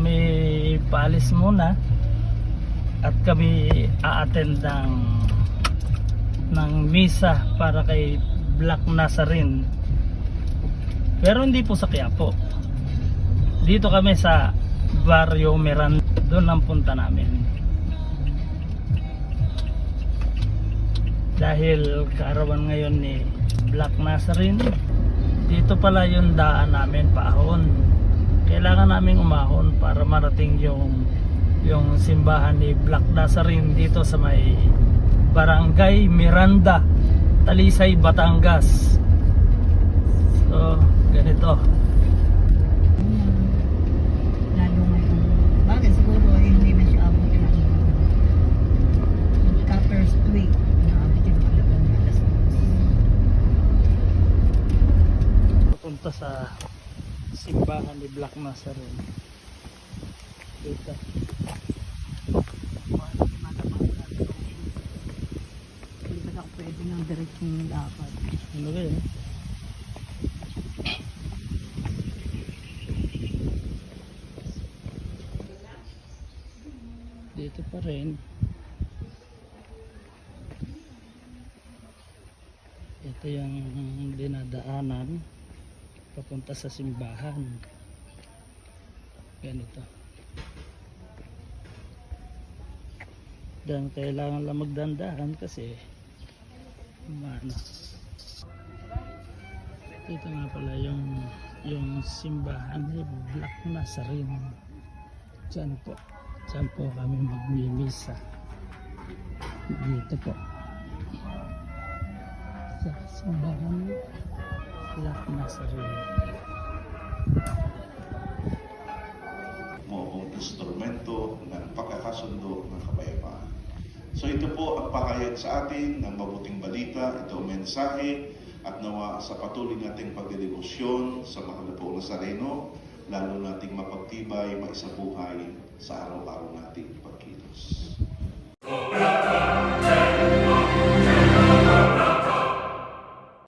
kami paalis muna at kami a-attend ng misa para kay Black Nazarene, pero hindi po sa Quiapo. Dito kami sa Barrio Miranda, doon ang punta namin dahil kaarawan ngayon ni Black Nazarene. Dito pala yung daan namin paahon. Kailangan naming umahon para marating yung simbahan ni Black Nazarene dito sa may Barangay Miranda, Talisay, Batangas. So, ganito. Lalo ngayon. Bakit siguro hindi na siya abot ng Copper's Tweet. Naabot yung alagang alas 2. Papunta sa simbahan ni Black Nazarene. Dito. Hindi ba ako pwede ng diretsong dapat? Ano ba yun? Dito pa rin. Ito yung dinadaanan papunta sa simbahan. Ganito. Dan kailangan lang magdandahan kasi ano. Dito nga pala yung simbahan ni Black Nazarene. Diyan po kami magmimisa. Dito po sa simbahan ni Black Nazarene. Moong instrumento ng pagkakasundo ng kapayapaan. So ito po ang pahayag sa atin ng mabuting balita, ito ang mensahe, at nawa sa patuloy nating pagdedebosyon sa mahal na poong Nazareno, lalo nating mapagtibay, maisabuhay sa araw-araw natin.